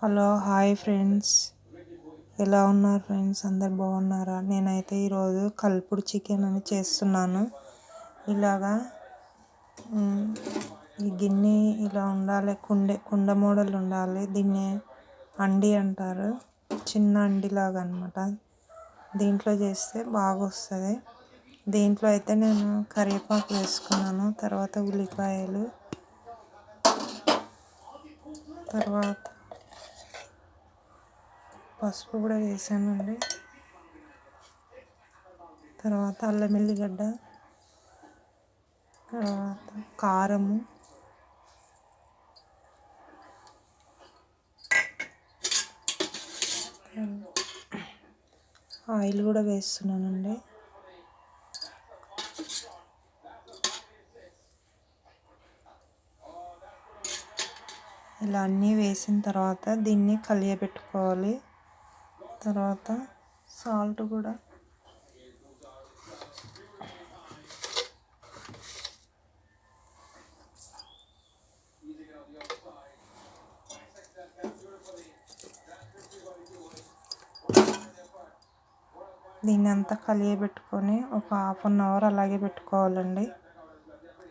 Hello hi friends, ఎలా ఉన్నారు friends? అందరు బాగున్నారా? నేనైతే ఈరోజు కల్పుడు చికెన్ అని చేస్తున్నాను. ఇలాగా ఈ గిన్నె ఇలా ఉండాలి, కుండ మోడల్ ఉండాలి. దీన్ని అండి అంటారు, చిన్న అండిలాగా అనమాట. దీంట్లో చేస్తే బాగా వస్తుంది. దీంట్లో అయితే నేను కరివేపాకు వేసుకున్నాను, తర్వాత ఉల్లిపాయలు, తర్వాత పసుపు కూడా వేసానండి. తర్వాత అల్లం ఎల్లిగడ్డ, తర్వాత కారము, ఆయిల్ కూడా వేస్తున్నానండి. ఇలా అన్నీ వేసిన తర్వాత దీన్ని కలియబెట్టుకోవాలి. తర్వాత సాల్ట్ కూడా దీన్ని అంతా కలియబెట్టుకొని ఒక 1/2 అవర్ అలాగే పెట్టుకోవాలండి.